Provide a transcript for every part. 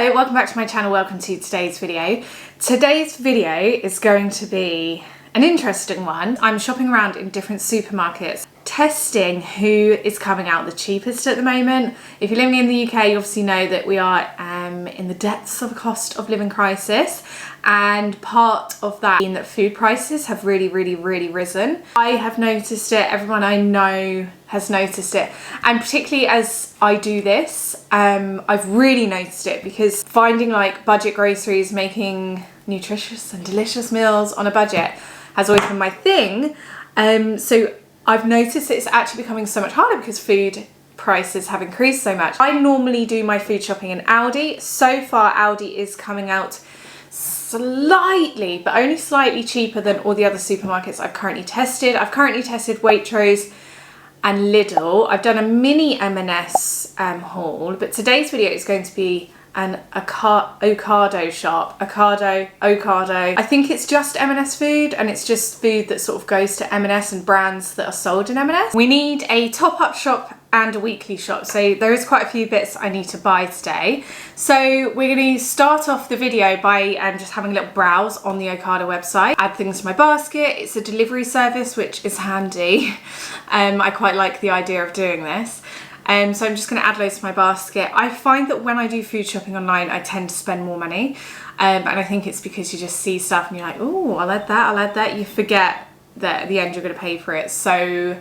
Hello, welcome back to my channel, welcome to today's video. Today's video is going to be an interesting one. I'm shopping around in different supermarkets, testing who is coming out the cheapest at the moment. If you're living in the UK, you obviously know that we are in the depths of a cost of living crisis, and part of that being that food prices have really risen. I have noticed it, everyone I know has noticed it, and particularly as I do this, I've really noticed it because finding like budget groceries, making nutritious and delicious meals on a budget has always been my thing. So I've noticed it's actually becoming so much harder because food prices have increased so much. I normally do my food shopping in Aldi. So far Aldi is coming out slightly, but only slightly cheaper than all the other supermarkets I've currently tested. I've currently tested Waitrose and Lidl. I've done a mini M&S haul, but today's video is going to be an Ocado shop. Ocado. I think it's just M&S food, and it's just food that sort of goes to M&S and brands that are sold in M&S. We need a top-up shop and a weekly shop, so there is quite a few bits I need to buy today. So we're going to start off the video by just having a little browse on the Ocado website, add things to my basket. It's a delivery service, which is handy. I quite like the idea of doing this. So I'm just going to add loads to my basket. I find that when I do food shopping online, I tend to spend more money. And I think it's because you just see stuff and you're like, oh, I'll add that. You forget that at the end you're going to pay for it. So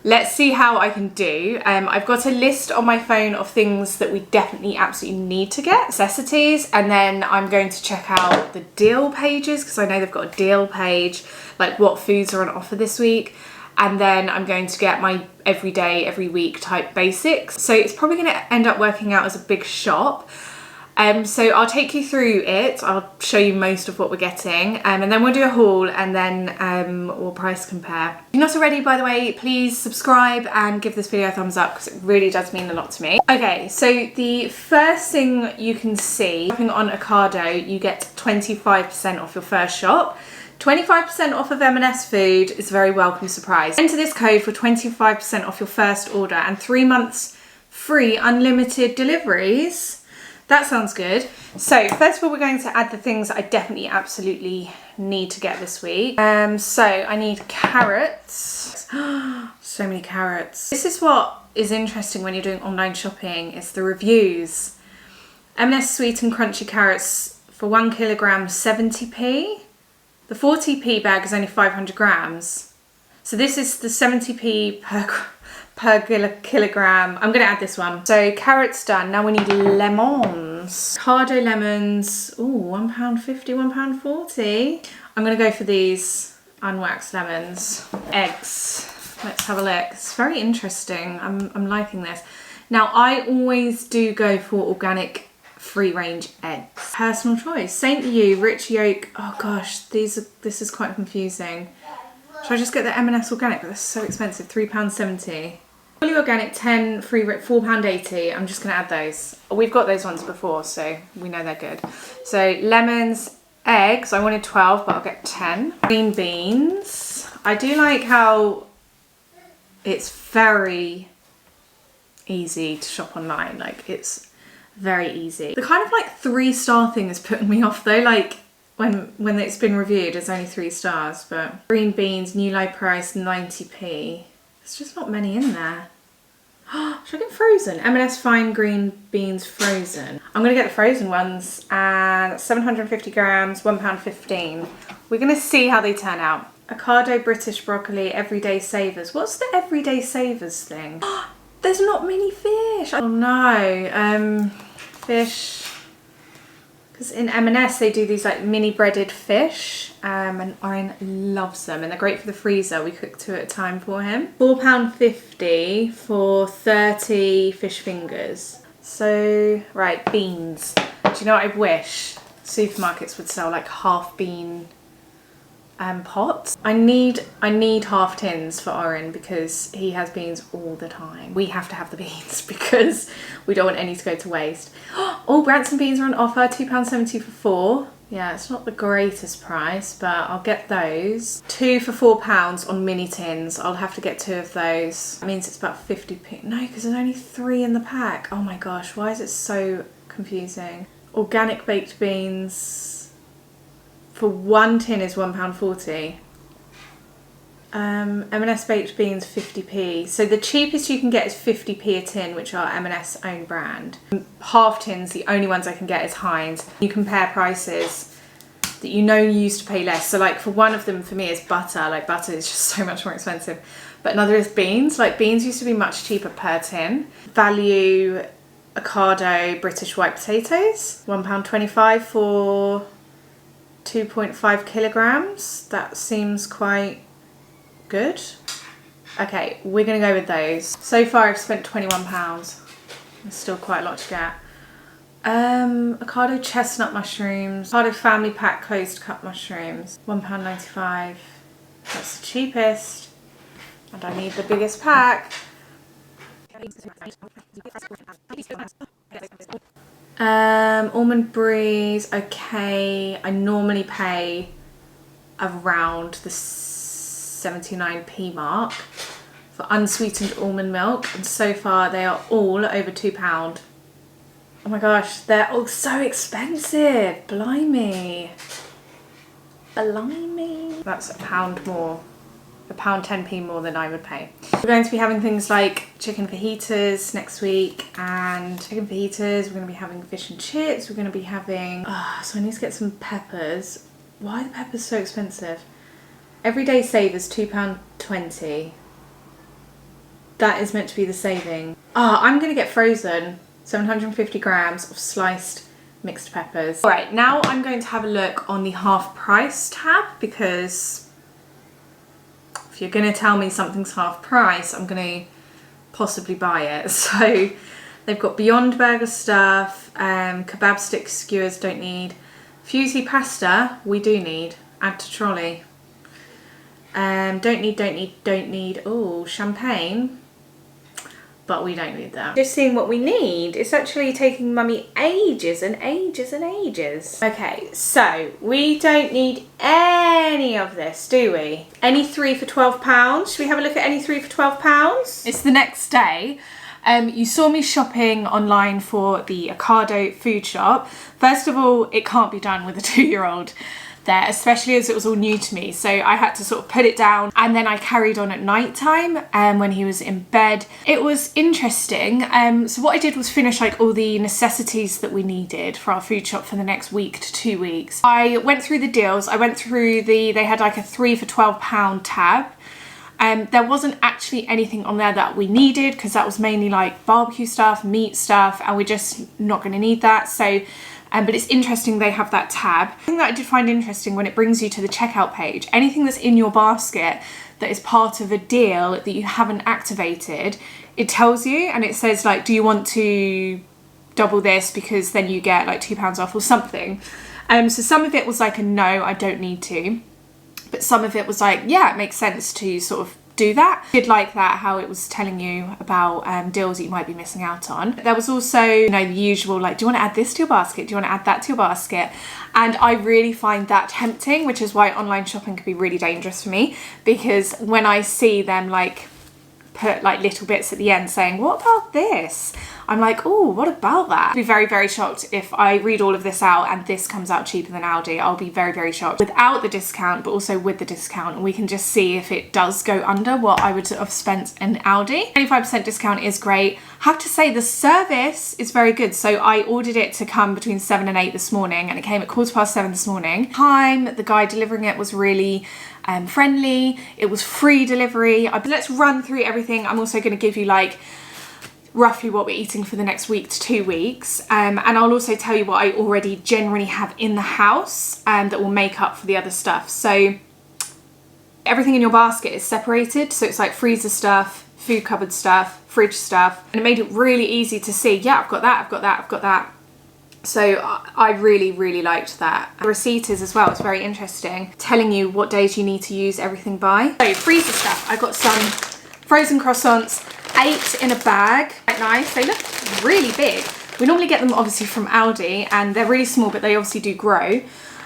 let's see how I can do. I've got a list on my phone of things that we definitely absolutely need to get, necessities, and then I'm going to check out the deal pages because I know they've got a deal page, like what foods are on offer this week. And then I'm going to get my everyday, every week type basics. So it's probably going to end up working out as a big shop. So I'll take you through it. I'll show you most of what we're getting, and then we'll do a haul, and then we'll price compare. If you're not already, by the way, please subscribe and give this video a thumbs up because it really does mean a lot to me. Okay, so the first thing you can see, shopping on Ocado, you get 25% off your first shop. 25% off of M&S food is a very welcome surprise. Enter this code for 25% off your first order and 3 months free unlimited deliveries. That sounds good. So first of all, we're going to add the things that I definitely absolutely need to get this week. So I need carrots. So many carrots. This is what is interesting when you're doing online shopping, is the reviews. M&S sweet and crunchy carrots for 1 kilogram, 70p. The 40p bag is only 500 grams. So this is the 70p per kilogram. I'm gonna add this one. So carrots done. Now we need lemons. Ocado lemons. Ooh, £1.50, £1.40. I'm gonna go for these unwaxed lemons. Eggs. Let's have a look. It's very interesting. I'm liking this. Now I always do go for organic free range eggs. Personal choice. St. U, rich yolk. Oh gosh, this is quite confusing. Should I just get the M&S organic? But that's so expensive, £3.70. Fully organic 10, free £4.80. I'm just gonna add those. We've got those ones before, so we know they're good. So lemons, eggs, I wanted 12, but I'll get 10. Green beans. I do like how it's very easy to shop online. Like, it's very easy. The kind of like 3-star thing is putting me off though, like when it's been reviewed it's only 3 stars. But green beans, new low price, 90p. There's just not many in there. Should I get frozen? M&S fine green beans frozen. I'm gonna get the frozen ones, and 750 grams, £1.15. We're gonna see how they turn out. Ocado British broccoli, everyday savers. What's the everyday savers thing? There's not many fish. Oh no, fish. Because in M&S they do these like mini breaded fish, and Oren loves them, and they're great for the freezer. We cook 2 at a time for him. £4.50 for 30 fish fingers. So, right, beans. Do you know what I wish supermarkets would sell like half bean pots. I need half tins for Oren because he has beans all the time. We have to have the beans because we don't want any to go to waste. Oh, Branson beans are on offer, £2.70 for 4. Yeah, it's not the greatest price, but I'll get those. 2 for £4 on mini tins. I'll have to get 2 of those. That means it's about 50p. No, because there's only 3 in the pack. Oh my gosh, why is it so confusing? Organic baked beans for one tin is £1.40. M&S baked beans 50p. So the cheapest you can get is 50p a tin, which are M&S own brand. Half tins, the only ones I can get is Heinz. You compare prices that you know you used to pay less. So like for one of them, for me, is butter. Like butter is just so much more expensive. But another is beans. Like beans used to be much cheaper per tin. Value Ocado British white potatoes, £1.25 for 2.5 kilograms. That seems quite good. Okay, we're gonna go with those. So far I've spent £21. There's still quite a lot to get. Ocado chestnut mushrooms, Ocado family pack closed cut mushrooms, £1.95. That's the cheapest. And I need the biggest pack. Almond breeze, okay. I normally pay around the 79p mark for unsweetened almond milk, and so far they are all over £2. Oh my gosh, they're all so expensive. Blimey. Blimey. That's £1 more. £1.10p more than I would pay. We're going to be having things like chicken fajitas next week, and chicken fajitas, we're going to be having fish and chips, we're going to be having, so I need to get some peppers. Why are the peppers so expensive? Everyday save is £2.20. That is meant to be the saving. I'm going to get frozen 750 grams of sliced mixed peppers. All right, now I'm going to have a look on the half price tab, because if you're going to tell me something's half price, I'm going to possibly buy it. So they've got Beyond Burger stuff, kebab stick skewers, don't need. Fusi pasta, we do need. Add to trolley. Don't need. Oh, champagne. But we don't need that. Just seeing what we need. It's actually taking mummy ages and ages and ages. Okay, so we don't need any of this, do we? Any 3 for £12? Should we have a look at any 3 for £12? It's the next day. You saw me shopping online for the Ocado food shop. First of all, it can't be done with a 2-year-old there, especially as it was all new to me. So I had to sort of put it down, and then I carried on at night time when he was in bed. It was interesting. So what I did was finish like all the necessities that we needed for our food shop for the next week to 2 weeks. I went through the deals. I went through they had like a 3 for £12 tab. There wasn't actually anything on there that we needed, because that was mainly like barbecue stuff, meat stuff, and we're just not going to need that. So but it's interesting they have that tab. The thing that I did find interesting, when it brings you to the checkout page, anything that's in your basket that is part of a deal that you haven't activated, it tells you, and it says like, do you want to double this because then you get like £2 off or something. So some of it was like a no, I don't need to, but some of it was like, yeah, it makes sense to sort of do that. I did like that, how it was telling you about deals that you might be missing out on. There was also, you know, the usual like, do you want to add this to your basket? Do you want to add that to your basket? And I really find that tempting, which is why online shopping can be really dangerous for me, because when I see them like put like little bits at the end saying, what about this? I'm like, oh, what about that? I'd be very, very shocked if I read all of this out and this comes out cheaper than Aldi. I'll be very, very shocked without the discount, but also with the discount. And we can just see if it does go under what I would have spent in Aldi. 25% discount is great. I have to say the service is very good. So I ordered it to come between 7 and 8 this morning, and it came at 7:15 this morning. The guy delivering it was really friendly. It was free delivery. Let's run through everything. I'm also going to give you like roughly what we're eating for the next week to 2 weeks, and I'll also tell you what I already generally have in the house that will make up for the other stuff. So everything in your basket is separated, so it's like freezer stuff, food cupboard stuff, fridge stuff, and it made it really easy to see, yeah, I've got that, I've got that, I've got that. So I really, really liked that. The receipt is as well, it's very interesting, telling you what days you need to use everything by. So freezer stuff, I got some frozen croissants, 8 in a bag, quite nice. They look really big. We normally get them obviously from Aldi, and they're really small, but they obviously do grow.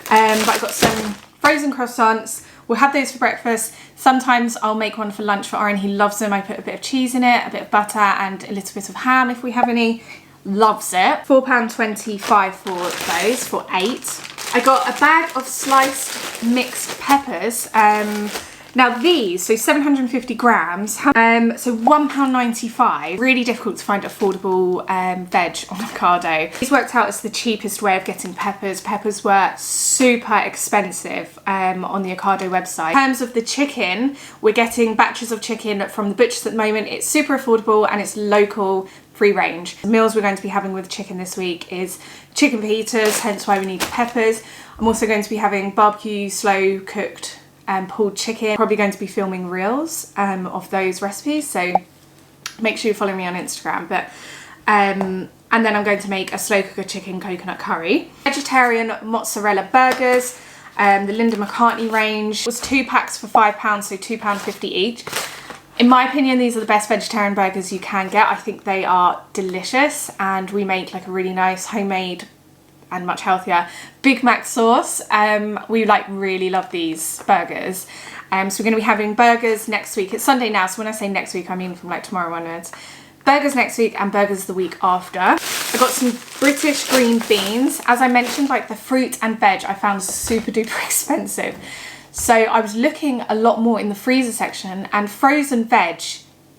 But I got some frozen croissants. We'll have those for breakfast. Sometimes I'll make one for lunch for Oren. He loves them. I put a bit of cheese in it, a bit of butter, and a little bit of ham if we have any. loves it. £4.25 for those, for 8. I got a bag of sliced mixed peppers. Now these, so 750 grams, so £1.95. Really difficult to find affordable veg on Ocado. These worked out as the cheapest way of getting peppers. Peppers were super expensive on the Ocado website. In terms of the chicken, we're getting batches of chicken from the butchers at the moment. It's super affordable and it's local, free range. The meals we're going to be having with chicken this week is chicken fajitas, hence why we need peppers. I'm also going to be having barbecue slow cooked pulled chicken. Probably going to be filming reels of those recipes, so make sure you follow me on Instagram. But and then I'm going to make a slow cooker chicken coconut curry. Vegetarian mozzarella burgers, the Linda McCartney range. It was 2 packs for £5, so £2.50 each. In my opinion, these are the best vegetarian burgers you can get. I think they are delicious, and we make like a really nice homemade and much healthier Big Mac sauce. We like really love these burgers. So we're going to be having burgers next week. It's Sunday now, so when I say next week, I mean from like tomorrow onwards. Burgers next week and burgers the week after. I got some British green beans. As I mentioned, like the fruit and veg I found super duper expensive. So I was looking a lot more in the freezer section, and frozen veg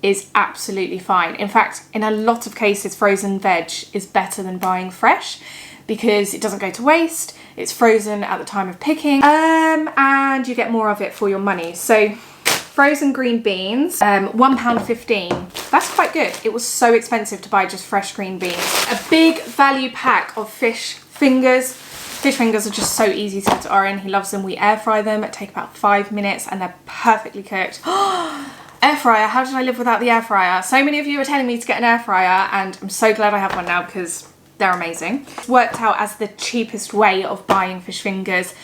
is absolutely fine. In fact, in a lot of cases, frozen veg is better than buying fresh, because it doesn't go to waste, it's frozen at the time of picking, and you get more of it for your money. So frozen green beans, £1.15. That's quite good. It was so expensive to buy just fresh green beans. A big value pack of fish fingers. Fish fingers are just so easy to get to Oren. He loves them. We air fry them. It takes about 5 minutes and they're perfectly cooked. Air fryer, how did I live without the air fryer? So many of you are telling me to get an air fryer, and I'm so glad I have one now because they're amazing. It's worked out as the cheapest way of buying fish fingers.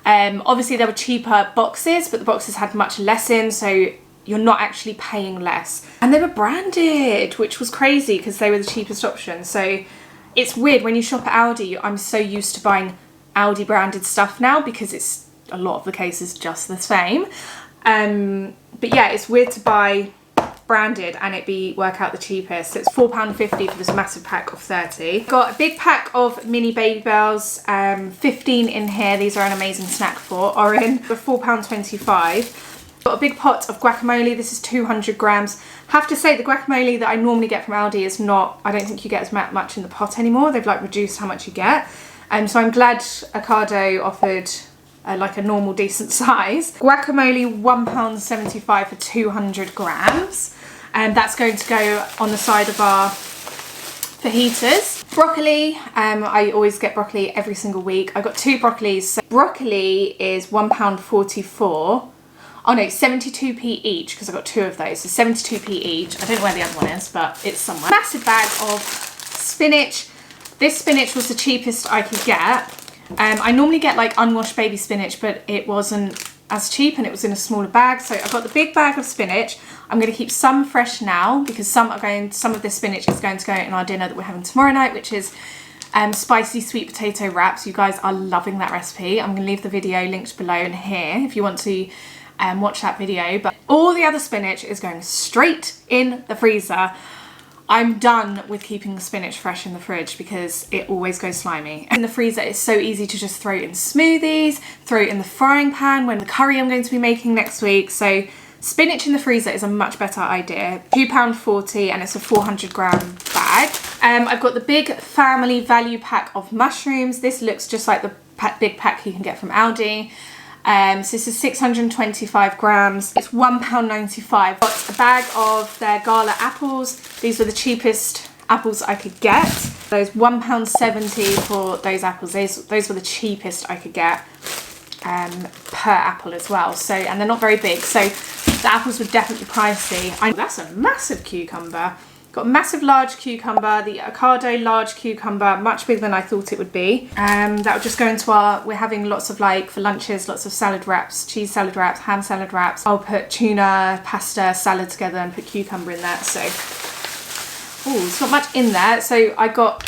Obviously there were cheaper boxes, but the boxes had much less in, so you're not actually paying less. And they were branded, which was crazy because they were the cheapest option. So it's weird when you shop at Aldi. I'm so used to buying Aldi branded stuff now because it's a lot of the cases just the same. But yeah, it's weird to buy branded and it work out the cheapest. So it's £4.50 for this massive pack of 30. Got a big pack of mini Baby Bells, 15 in here. These are an amazing snack for Oren for £4.25. Got a big pot of guacamole. This is 200 grams. Have to say the guacamole that I normally get from Aldi is not, I don't think you get as much in the pot anymore. They've like reduced how much you get. So I'm glad Ocado offered like a normal decent size. Guacamole, £1.75 for 200 grams. And that's going to go on the side of our fajitas. Broccoli, I always get broccoli every single week. I got 2 broccolis. So broccoli is £1.44. Oh no, 72p each, because I got 2 of those. So 72p each. I don't know where the other one is, but it's somewhere. Massive bag of spinach. This spinach was the cheapest I could get. I normally get like unwashed baby spinach, but it wasn't as cheap and it was in a smaller bag. So I got the big bag of spinach. I'm going to keep some fresh now because some of this spinach is going to go in our dinner that we're having tomorrow night, which is spicy sweet potato wraps. You guys are loving that recipe. I'm going to leave the video linked below and here if you want to watch that video. But all the other spinach is going straight in the freezer. I'm done with keeping the spinach fresh in the fridge because it always goes slimy. In the freezer, it's so easy to just throw it in smoothies, throw it in the frying pan when the curry I'm going to be making next week. So spinach in the freezer is a much better idea. £2.40 and it's a 400 gram bag. I've got the big family value pack of mushrooms. This looks just like the big pack you can get from Aldi. So this is 625 grams. It's £1.95. Got a bag of their gala apples. These were the cheapest apples I could get. Those £1.70 for those apples. Those were the cheapest I could get per apple as well. So, and they're not very big. So the apples were definitely pricey. That's a massive cucumber. Got a massive large cucumber, the Ocado large cucumber, much bigger than I thought it would be. That will just go into we're having lots of like, for lunches, lots of salad wraps, cheese salad wraps, ham salad wraps. I'll put tuna, pasta, salad together and put cucumber in that. So, there's not much in there. So I got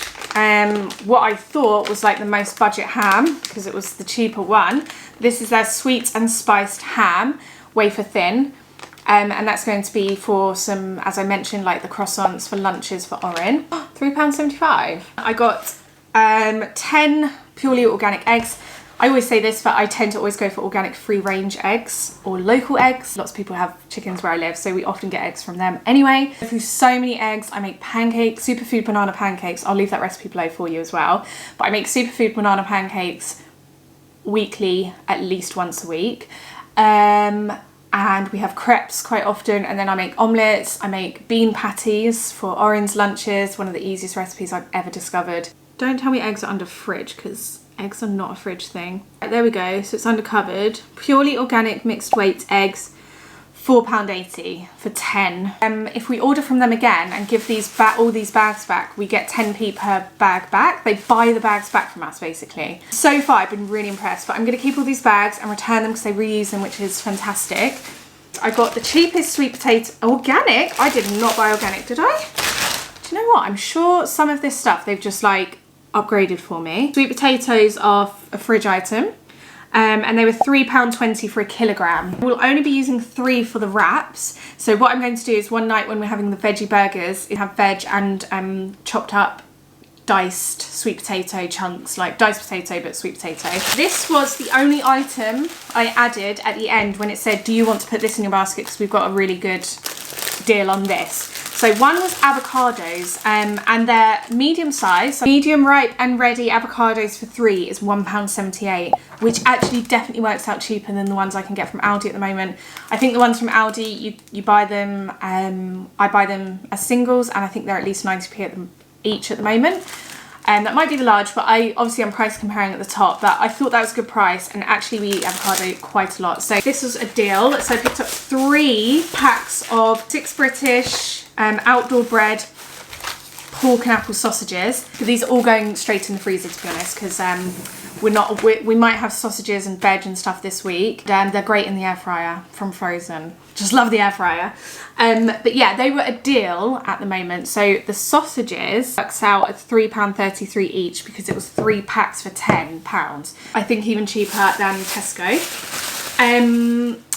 what I thought was like the most budget ham because it was the cheaper one. This is their sweet and spiced ham, wafer thin. And that's going to be for some, as I mentioned, like the croissants for lunches for Orin. £3.75. I got 10 purely organic eggs. I always say this, but I tend to always go for organic free range eggs or local eggs. Lots of people have chickens where I live, so we often get eggs from them. Anyway, through so many eggs, I make pancakes, superfood banana pancakes. I'll leave that recipe below for you as well. But I make superfood banana pancakes weekly, at least once a week. And we have crepes quite often, and then I make omelettes. I make bean patties for Orin's lunches, one of the easiest recipes I've ever discovered. Don't tell me eggs are under fridge, because eggs are not a fridge thing. Right, there we go, so it's under cupboard. Purely organic mixed weight eggs, £4.80 for 10. If we order from them again and give all these bags back, we get 10p per bag back. They buy the bags back from us, basically. So far, I've been really impressed, but I'm gonna keep all these bags and return them because they reuse them, which is fantastic. I got the cheapest sweet potato, organic? I did not buy organic, did I? Do you know what? I'm sure some of this stuff they've just like upgraded for me. Sweet potatoes are a fridge item. And they were £3.20 for a kilogram. We'll only be using 3 for the wraps. So what I'm going to do is one night when we're having the veggie burgers, we have veg and chopped up diced sweet potato chunks, like diced potato but sweet potato. This was the only item I added at the end when it said, do you want to put this in your basket, because we've got a really good deal on this. So one was avocados, and they're medium size. So medium ripe and ready avocados for 3 is £1.78, which actually definitely works out cheaper than the ones I can get from Aldi at the moment. I think the ones from Aldi, you buy them, I buy them as singles, and I think they're at least 90p each at the moment. That might be the large, but I'm price comparing at the top, but I thought that was a good price, and actually we eat avocado quite a lot. So this was a deal. So I picked up 3 packs of 6 British outdoor bred pork and apple sausages. But these are all going straight in the freezer, to be honest, because we might have sausages and veg and stuff this week. They're great in the air fryer from Frozen. Just love the air fryer. But yeah, they were a deal at the moment. So the sausages works out at £3.33 each, because it was 3 packs for £10. I think even cheaper than Tesco.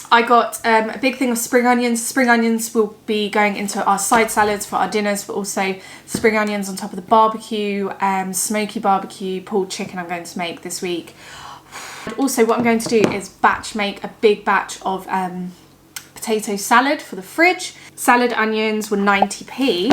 I got a big thing of spring onions. Spring onions will be going into our side salads for our dinners, but also spring onions on top of the barbecue, smoky barbecue pulled chicken I'm going to make this week. And also what I'm going to do is make a big batch of potato salad for the fridge. Salad onions were 90p,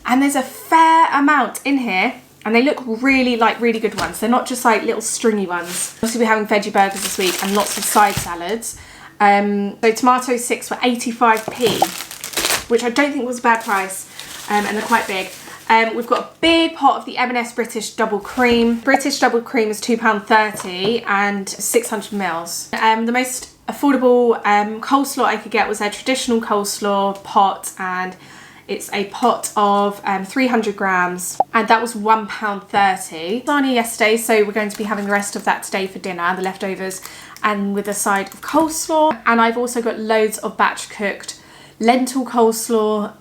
and there's a fair amount in here, and they look really good ones. They're not just like little stringy ones. Obviously we're having veggie burgers this week and lots of side salads. So tomato sticks were 85p, which I don't think was a bad price, and they're quite big. We've got a big pot of the M&S British double cream. British double cream is £2.30 and 600 mils. The most affordable coleslaw I could get was their traditional coleslaw pot, and it's a pot of 300 grams, and that was £1.30. Lasagna yesterday, so we're going to be having the rest of that today for dinner, the leftovers, and with a side of coleslaw. And I've also got loads of batch cooked lentil coleslaw,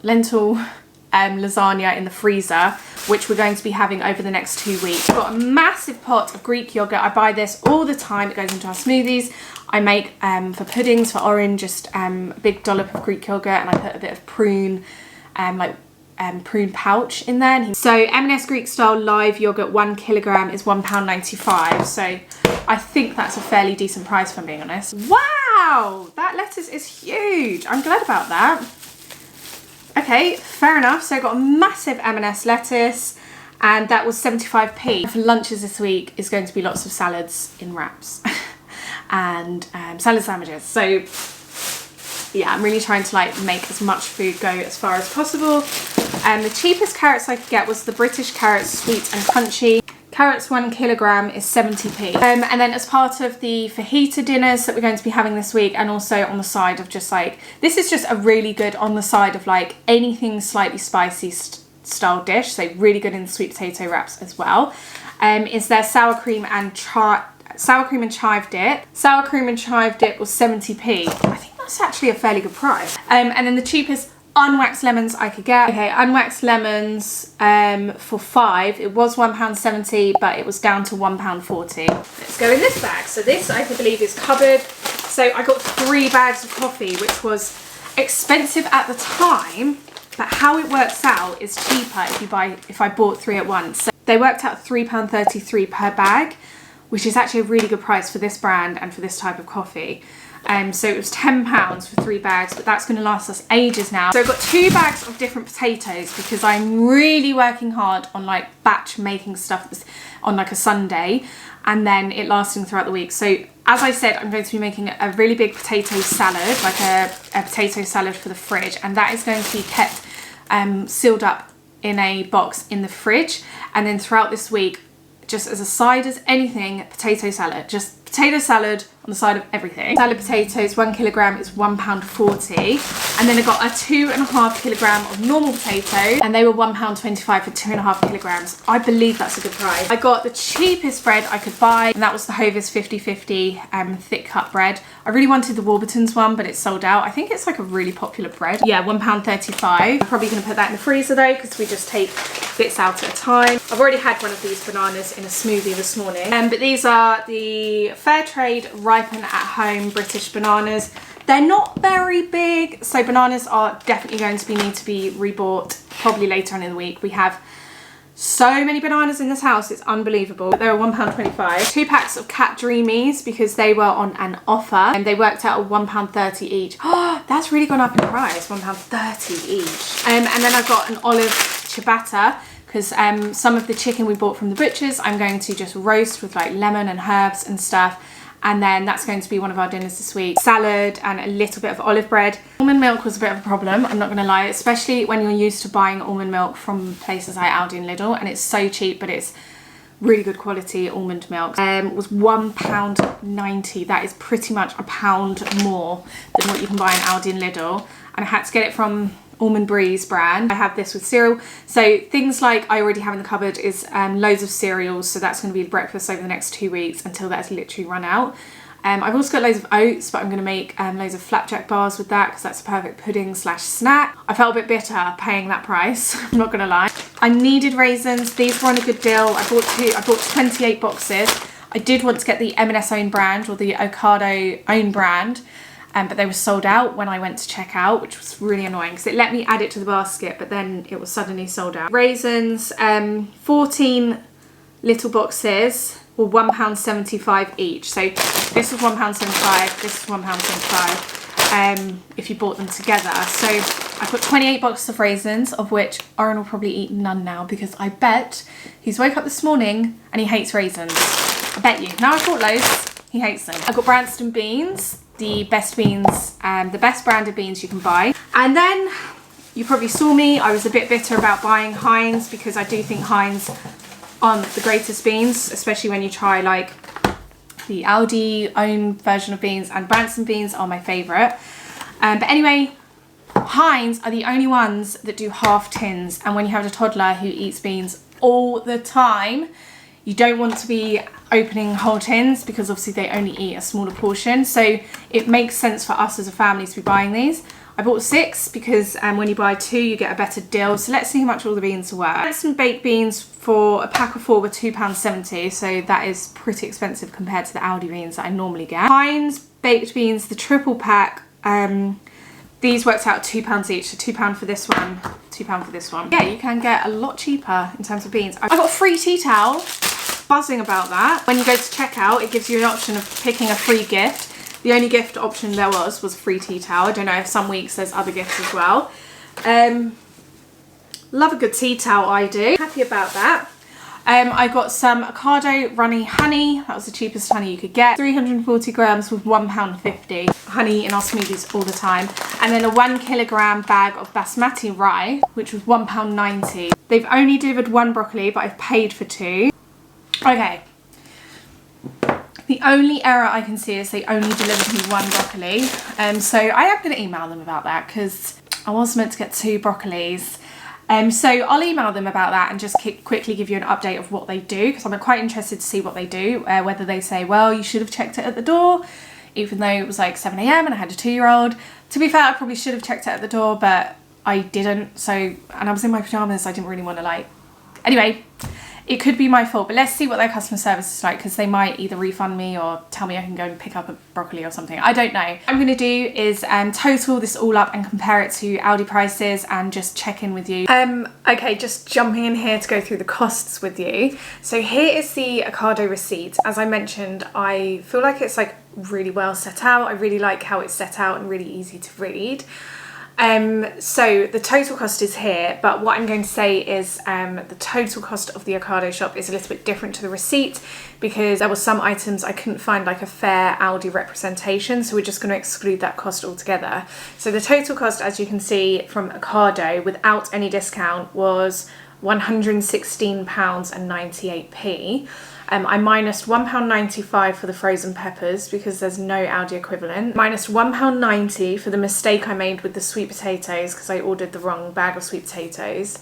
lasagna in the freezer, which we're going to be having over the next 2 weeks. I've got a massive pot of Greek yogurt. I buy this all the time. It goes into our smoothies. I make for puddings for Orin, just a big dollop of Greek yogurt, and I put a bit of prune, prune pouch in there. So M&S Greek style live yogurt 1 kilogram is £1.95. So I think that's a fairly decent price, if I'm being honest. Wow, that lettuce is huge. I'm glad about that. Okay, fair enough. So I got a massive M&S lettuce, and that was 75p. For lunches this week is going to be lots of salads in wraps and salad sandwiches. So yeah, I'm really trying to make as much food go as far as possible. The cheapest carrots I could get was the British carrots, sweet and crunchy. Carrots 1 kilogram is 70p. And then as part of the fajita dinners that we're going to be having this week, and also on the side of just this is just a really good on the side of anything slightly spicy style dish. So really good in the sweet potato wraps as well. Is their sour cream and chive dip. Sour cream and chive dip was 70p. I think that's actually a fairly good price. And then the cheapest unwaxed lemons I could get. Okay, unwaxed lemons for 5. It was £1.70, but it was down to £1.40. Let's go in this bag. So this I believe is cupboard. So I got 3 bags of coffee, which was expensive at the time, but how it works out is cheaper if I bought 3 at once. So they worked out £3.33 per bag, which is actually a really good price for this brand and for this type of coffee. So it was £10 for 3 bags, but that's going to last us ages now. So I've got 2 bags of different potatoes because I'm really working hard on like batch making stuff on like a Sunday and then it lasting throughout the week. So as I said, I'm going to be making a really big potato salad, like a potato salad for the fridge, and that is going to be kept sealed up in a box in the fridge, and then throughout this week, just as a side as anything, potato salad, just potato salad on the side of everything. Salad potatoes, 1 kilogram is £1.40, and then I got a 2.5 kilogram of normal potato, and they were £1.25 for 2.5 kilograms. I believe that's a good price. I got the cheapest bread I could buy, and that was the Hovis 50/50 thick cut bread. I really wanted the Warburton's one, but it's sold out. I think it's like a really popular bread. Yeah, £1.35. I'm probably gonna put that in the freezer though, because we just take bits out at a time. I've already had one of these bananas in a smoothie this morning. But these are the fair trade ripen at home British bananas. They're not very big, so bananas are definitely going to need to be rebought probably later on in the week. We have so many bananas in this house, it's unbelievable. They were £1.25. 2 packs of Cat Dreamies because they were on an offer and they worked out at £1.30 each. Oh, that's really gone up in price, £1.30 each. And then I've got an olive ciabatta because some of the chicken we bought from the butchers I'm going to just roast with like lemon and herbs and stuff, and then that's going to be one of our dinners this week. Salad and a little bit of olive bread. Almond milk was a bit of a problem, I'm not gonna lie, especially when you're used to buying almond milk from places like Aldi and Lidl, and it's so cheap, but it's really good quality almond milk. Was £1.90. That is pretty much £1 more than what you can buy in Aldi and Lidl, and I had to get it from Almond Breeze brand. I have this with cereal. So things like I already have in the cupboard is loads of cereals. So that's going to be the breakfast over the next 2 weeks until that's literally run out. I've also got loads of oats, but I'm going to make loads of flapjack bars with that because that's a perfect pudding / snack. I felt a bit bitter paying that price, I'm not going to lie. I needed raisins. These were on a good deal. I bought 28 boxes. I did want to get the M&S own brand or the Ocado own brand, but they were sold out when I went to check out, which was really annoying because it let me add it to the basket, but then it was suddenly sold out. Raisins, 14 little boxes were £1.75 each. So this was £1.75, this was £1.75 if you bought them together. So I put 28 boxes of raisins, of which Oren will probably eat none now because I bet he's woke up this morning and he hates raisins. I bet you. Now I've bought loads, he hates them. I got Branston beans, the best beans, the best branded beans you can buy. And then you probably saw me, I was a bit bitter about buying Heinz because I do think Heinz aren't the greatest beans, especially when you try like the Aldi own version of beans, and Branston beans are my favourite. But anyway, Heinz are the only ones that do half tins, and when you have a toddler who eats beans all the time, you don't want to be opening whole tins because obviously they only eat a smaller portion. So it makes sense for us as a family to be buying these. I bought 6 because when you buy 2 you get a better deal. So let's see how much all the beans are worth. Some baked beans for a pack of 4 were £2.70, so that is pretty expensive compared to the Aldi beans that I normally get. Heinz baked beans, the triple pack, these worked out £2 each, so £2 for this one, £2 for this one. Yeah, you can get a lot cheaper in terms of beans. I got a free tea towel, buzzing about that. When you go to checkout, it gives you an option of picking a free gift. The only gift option there was free tea towel. I don't know if some weeks there's other gifts as well. Love a good tea towel, I do. Happy about that. I got some Ocado runny honey. That was the cheapest honey you could get. 340 grams with £1.50. Honey in our smoothies all the time. And then a 1 kilogram bag of basmati rice, which was £1.90. They've only delivered 1 broccoli, but I've paid for 2. Okay. The only error I can see is they only delivered me 1 broccoli. So I am going to email them about that because I was meant to get 2 broccolis. So I'll email them about that and just quickly give you an update of what they do, because I'm quite interested to see what they do, whether they say, well, you should have checked it at the door, even though it was like 7 AM and I had a 2-year-old. To be fair, I probably should have checked it at the door, but I didn't. So, and I was in my pajamas, so I didn't really want to like, anyway, it could be my fault, but let's see what their customer service is like, because they might either refund me or tell me I can go and pick up a broccoli or something. I don't know. What I'm going to do is total this all up and compare it to Aldi prices and just check in with you. Okay, just jumping in here to go through the costs with you. So here is the Ocado receipt. As I mentioned, I feel like it's like really well set out. I really like how it's set out and really easy to read. So the total cost is here, but what I'm going to say is the total cost of the Ocado shop is a little bit different to the receipt, because there were some items I couldn't find like a fair Aldi representation, so we're just going to exclude that cost altogether. So the total cost, as you can see from Ocado, without any discount, was £116.98. I minused £1.95 for the frozen peppers because there's no Aldi equivalent. Minus £1.90 for the mistake I made with the sweet potatoes because I ordered the wrong bag of sweet potatoes.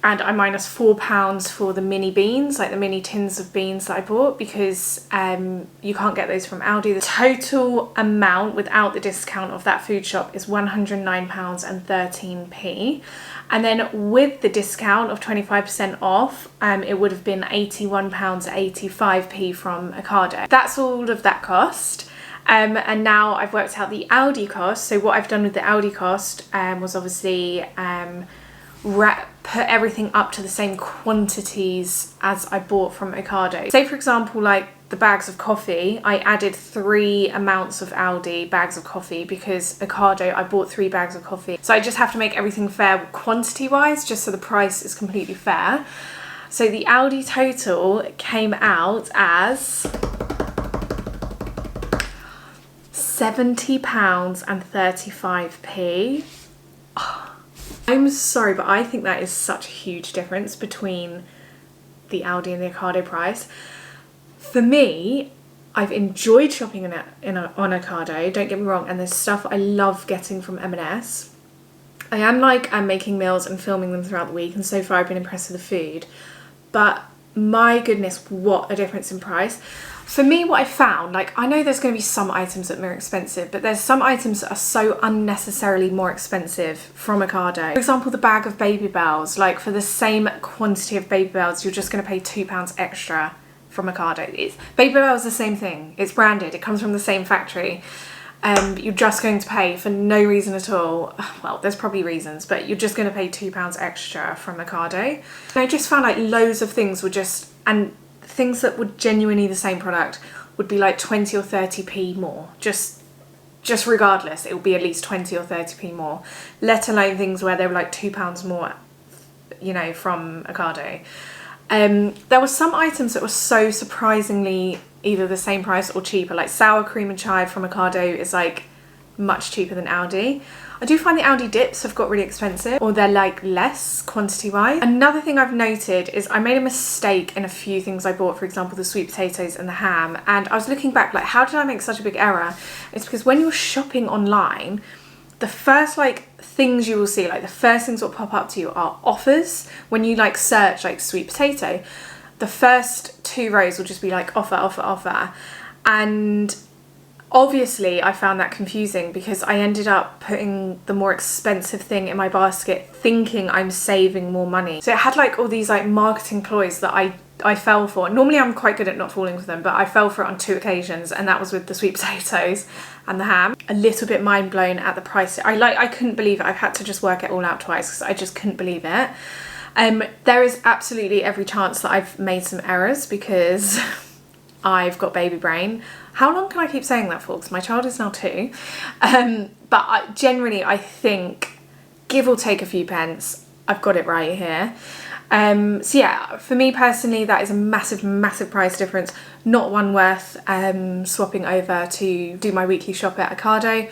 And I minus £4 for the mini beans, like the mini tins of beans that I bought, because you can't get those from Aldi. The total amount without the discount of that food shop is £109.13. And then with the discount of 25% off, it would have been £81.85 from Ocado. That's all of that cost. And now I've worked out the Aldi cost. So what I've done with the Aldi cost was obviously put everything up to the same quantities as I bought from Ocado. Say for example, like the bags of coffee, I added 3 amounts of Aldi bags of coffee because Ocado, I bought 3 bags of coffee. So I just have to make everything fair quantity wise, just so the price is completely fair. So the Aldi total came out as £70.35. I'm sorry, but I think that is such a huge difference between the Aldi and the Ocado price. For me, I've enjoyed shopping on Ocado, don't get me wrong, and there's stuff I love getting from M&S. I am like, I'm making meals and filming them throughout the week, and so far I've been impressed with the food. But my goodness, what a difference in price. For me, what I found, like, I know there's going to be some items that are more expensive, but there's some items that are so unnecessarily more expensive from Ocado. For example, the bag of Baby Bells, like for the same quantity of Baby Bells, you're just going to pay £2 extra from Ocado. Baby Bells is the same thing. It's branded. It comes from the same factory. You're just going to pay for no reason at all. Well, there's probably reasons, but you're just going to pay £2 extra from Ocado. And I just found like loads of things were just, and things that were genuinely the same product would be like 20 or 30p more. Just regardless, it will be at least 20 or 30p more. Let alone things where they were like £2 more, you know, from Ocado. There were some items that were so surprisingly either the same price or cheaper, like sour cream and chive from Ocado is like much cheaper than Aldi. I do find the Aldi dips have got really expensive, or they're like less quantity wise. Another thing I've noted is I made a mistake in a few things I bought, for example the sweet potatoes and the ham, and I was looking back like, how did I make such a big error? It's because when you're shopping online, the first like things you will see, like the first things that will pop up to you are offers. When you like search like sweet potato, the first 2 rows will just be like offer, offer, offer. And obviously I found that confusing because I ended up putting the more expensive thing in my basket thinking I'm saving more money. So it had like all these like marketing ploys that I fell for. Normally I'm quite good at not falling for them, but I fell for it on 2 occasions, and that was with the sweet potatoes and the ham. A little bit mind blown at the price. I couldn't believe it. I've had to just work it all out twice because I just couldn't believe it. There is absolutely every chance that I've made some errors because I've got baby brain. How long can I keep saying that for? Because my child is now 2. But generally I think, give or take a few pence, I've got it right here. So yeah, for me personally, that is a massive, massive price difference. Not one worth swapping over to do my weekly shop at Ocado.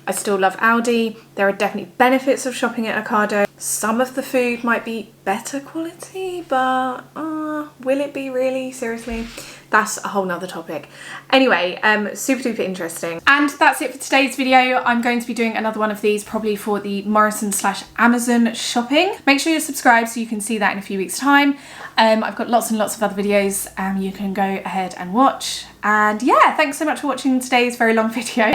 I still love Aldi. There are definitely benefits of shopping at Ocado. Some of the food might be better quality, but will it be really? Seriously? That's a whole nother topic. Anyway, super duper interesting. And that's it for today's video. I'm going to be doing another one of these probably for the Morrison/Amazon shopping. Make sure you're subscribed so you can see that in a few weeks' time. I've got lots and lots of other videos you can go ahead and watch. And yeah, thanks so much for watching today's very long video.